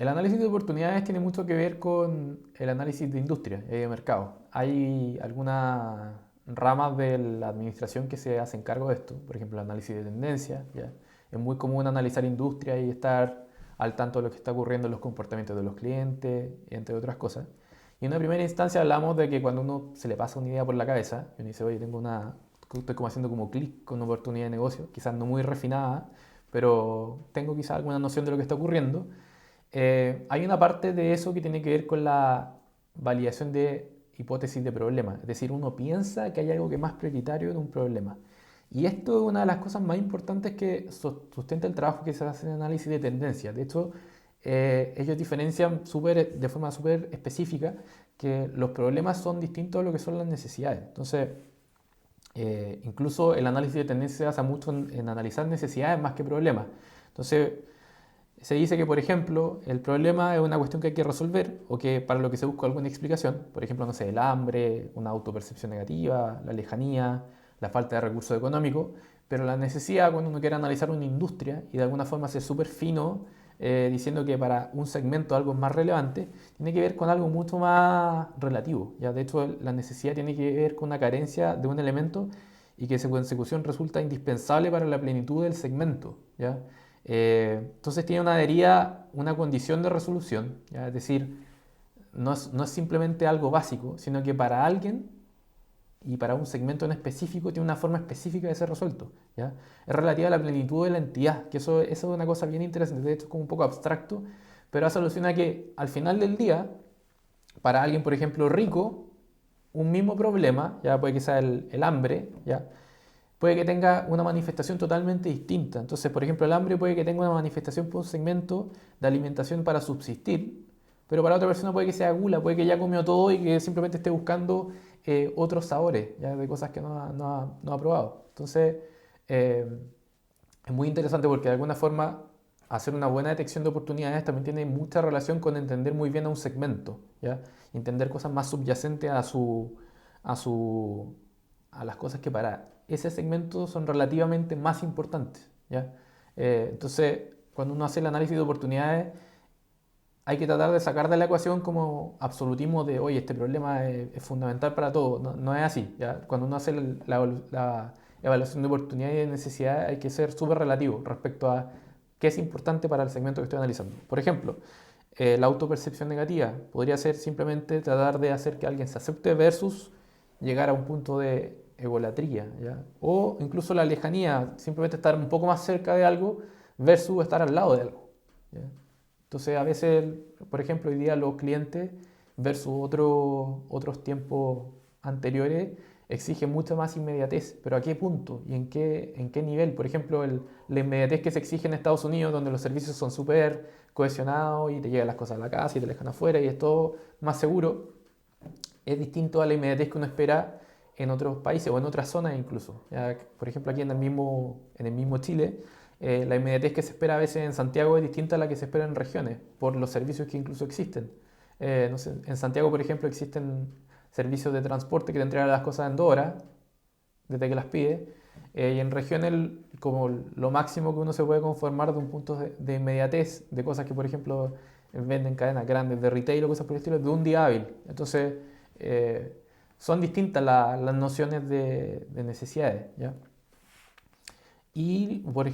El análisis de oportunidades tiene mucho que ver con el análisis de industria y de mercado. Hay algunas ramas de la administración que se hacen cargo de esto, por ejemplo, el análisis de tendencia, ¿ya? Es muy común analizar industria y estar al tanto de lo que está ocurriendo en los comportamientos de los clientes, entre otras cosas. Y en una primera instancia hablamos de que cuando uno se le pasa una idea por la cabeza, y uno dice, oye, estoy como haciendo como clic con una oportunidad de negocio, quizás no muy refinada, pero tengo quizás alguna noción de lo que está ocurriendo. Hay una parte de eso que tiene que ver con la validación de hipótesis de problema. Es decir, uno piensa que hay algo que es más prioritario en un problema. Y esto es una de las cosas más importantes que sustenta el trabajo que se hace en análisis de tendencias. De hecho, ellos diferencian de forma súper específica que los problemas son distintos a lo que son las necesidades. Entonces, incluso el análisis de tendencias se basa mucho en analizar necesidades más que problemas. Entonces, se dice que, por ejemplo, el problema es una cuestión que hay que resolver o que para lo que se busca alguna explicación, por ejemplo, no sé, el hambre, una autopercepción negativa, la lejanía, la falta de recursos económicos, pero la necesidad cuando uno quiere analizar una industria y de alguna forma ser súper fino, diciendo que para un segmento algo es más relevante, tiene que ver con algo mucho más relativo. ¿Ya? De hecho, la necesidad tiene que ver con una carencia de un elemento y que su consecución resulta indispensable para la plenitud del segmento. ¿Ya? Entonces tiene una deriva, una condición de resolución, ¿ya? Es decir, no es simplemente algo básico, sino que para alguien y para un segmento en específico tiene una forma específica de ser resuelto, ¿ya? Es relativa a la plenitud de la entidad, que eso es una cosa bien interesante, de hecho es como un poco abstracto, pero hace alusión a que al final del día, para alguien, por ejemplo, rico, un mismo problema, ya puede que sea el hambre, ¿ya? Puede que tenga una manifestación totalmente distinta. Entonces, por ejemplo, el hambre puede que tenga una manifestación por un segmento de alimentación para subsistir, pero para otra persona puede que sea gula, puede que ya comió todo y que simplemente esté buscando otros sabores, ya de cosas que no ha probado. Entonces, eh, es muy interesante porque de alguna forma hacer una buena detección de oportunidades también tiene mucha relación con entender muy bien a un segmento, ¿ya? Entender cosas más subyacentes a su, a las cosas que para ese segmento son relativamente más importantes, ¿ya? Entonces, cuando uno hace el análisis de oportunidades, hay que tratar de sacar de la ecuación como absolutismo de, oye, este problema es fundamental para todo. No es así, ¿ya? Cuando uno hace la evaluación de oportunidades y de necesidades, hay que ser súper relativo respecto a qué es importante para el segmento que estoy analizando. Por ejemplo, la autopercepción negativa podría ser simplemente tratar de hacer que alguien se acepte versus llegar a un punto de egolatría, ¿ya? O incluso la lejanía, simplemente estar un poco más cerca de algo versus estar al lado de algo, ¿ya? Entonces, a veces, por ejemplo, hoy día los clientes versus otros tiempos anteriores exigen mucha más inmediatez. Pero ¿a qué punto y en qué nivel? Por ejemplo, la inmediatez que se exige en Estados Unidos, donde los servicios son súper cohesionados y te llegan las cosas a la casa y te dejan afuera y es todo más seguro, es distinto a la inmediatez que uno espera en otros países o en otras zonas incluso. Ya, por ejemplo, aquí en el mismo Chile, la inmediatez que se espera a veces en Santiago es distinta a la que se espera en regiones, por los servicios que incluso existen. No sé, en Santiago, por ejemplo, existen servicios de transporte que te entregan las cosas en 2 horas, desde que las pides, y en regiones como lo máximo que uno se puede conformar de un punto de inmediatez, de cosas que, por ejemplo, venden cadenas grandes de retail o cosas por el estilo, de un día hábil. Entonces, eh, son distintas las nociones de necesidades, ¿ya?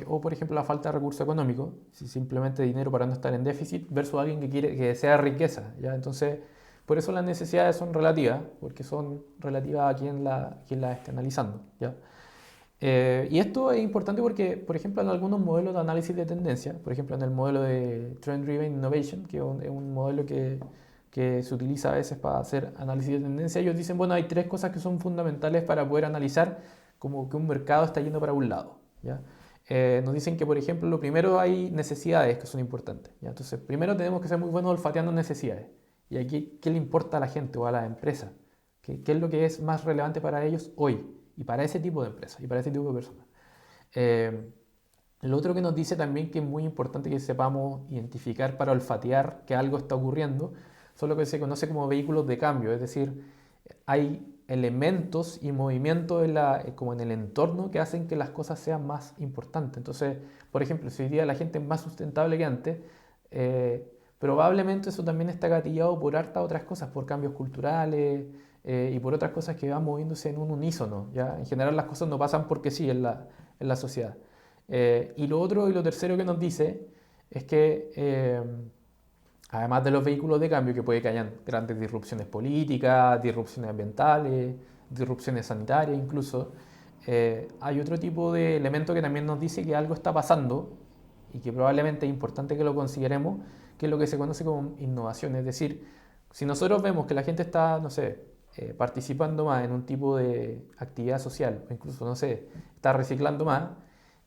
O por ejemplo la falta de recursos económicos, si simplemente dinero para no estar en déficit, versus alguien que desea riqueza, ¿ya? Entonces, por eso las necesidades son relativas, porque son relativas a quien la esté analizando, ¿ya? Y esto es importante porque, por ejemplo, en algunos modelos de análisis de tendencia, por ejemplo, en el modelo de Trend Driven Innovation, que es un modelo que se utiliza a veces para hacer análisis de tendencia, ellos dicen, bueno, hay 3 cosas que son fundamentales para poder analizar como que un mercado está yendo para un lado, ¿ya? Nos dicen que, por ejemplo, lo primero hay necesidades que son importantes, ¿ya? Entonces, primero tenemos que ser muy buenos olfateando necesidades. ¿Y aquí qué le importa a la gente o a la empresa? ¿Qué es lo que es más relevante para ellos hoy? Y para ese tipo de empresas y para ese tipo de personas. Eh, lo otro que nos dice también que es muy importante que sepamos identificar para olfatear que algo está ocurriendo son lo que se conoce como vehículos de cambio, es decir, hay elementos y movimientos como en el entorno que hacen que las cosas sean más importantes. Entonces, por ejemplo, si hoy día la gente es más sustentable que antes, probablemente eso también está gatillado por hartas otras cosas, por cambios culturales y por otras cosas que van moviéndose en un unísono, ¿ya? En general las cosas no pasan porque sí en la sociedad. Y lo otro y lo tercero que nos dice es que además de los vehículos de cambio, que puede que hayan grandes disrupciones políticas, disrupciones ambientales, disrupciones sanitarias incluso, hay otro tipo de elemento que también nos dice que algo está pasando y que probablemente es importante que lo consideremos, que es lo que se conoce como innovación. Es decir, si nosotros vemos que la gente está, no sé, participando más en un tipo de actividad social, o incluso, no sé, está reciclando más,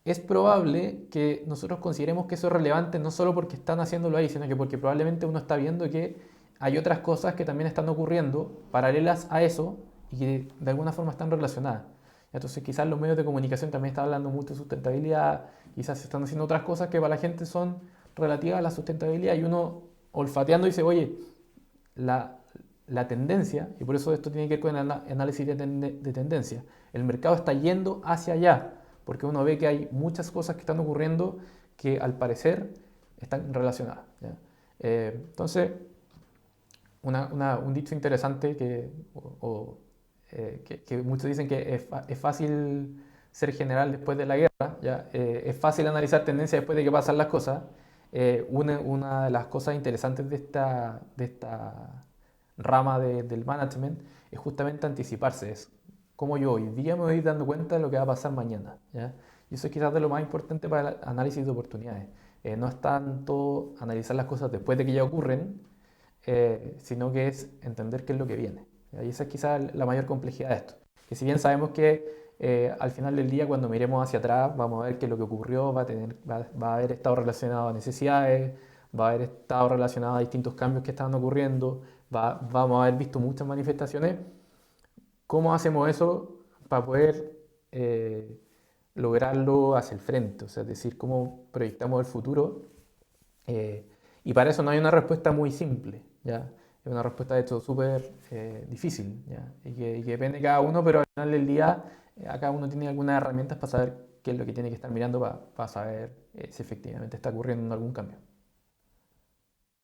es probable que nosotros consideremos que eso es relevante no solo porque están haciéndolo ahí, sino que porque probablemente uno está viendo que hay otras cosas que también están ocurriendo paralelas a eso y que de alguna forma están relacionadas. Entonces quizás los medios de comunicación también están hablando mucho de sustentabilidad, quizás se están haciendo otras cosas que para la gente son relativas a la sustentabilidad y uno olfateando dice, oye, la, la tendencia, y por eso esto tiene que ver con el análisis de tendencia, el mercado está yendo hacia allá, porque uno ve que hay muchas cosas que están ocurriendo que al parecer están relacionadas. ¿Ya? Entonces, un dicho interesante que muchos dicen que es fácil ser general después de la guerra, ¿ya? Es fácil analizar tendencias después de que pasan las cosas. Una de las cosas interesantes de esta rama del management es justamente anticiparse eso. Como yo hoy día me voy dando cuenta de lo que va a pasar mañana, ¿ya? Y eso es quizás de lo más importante para el análisis de oportunidades. No es tanto analizar las cosas después de que ya ocurren, sino que es entender qué es lo que viene. Y esa es quizás la mayor complejidad de esto. Que si bien sabemos que al final del día, cuando miremos hacia atrás, vamos a ver que lo que ocurrió va a haber estado relacionado a necesidades, va a haber estado relacionado a distintos cambios que estaban ocurriendo, vamos a haber visto muchas manifestaciones. ¿Cómo hacemos eso para poder lograrlo hacia el frente? O sea, es decir, cómo proyectamos el futuro. Eh, y para eso no hay una respuesta muy simple, ¿ya? Es una respuesta de hecho súper difícil, ¿ya? Y que depende de cada uno, pero al final del día cada uno tiene algunas herramientas para saber qué es lo que tiene que estar mirando para saber si efectivamente está ocurriendo algún cambio.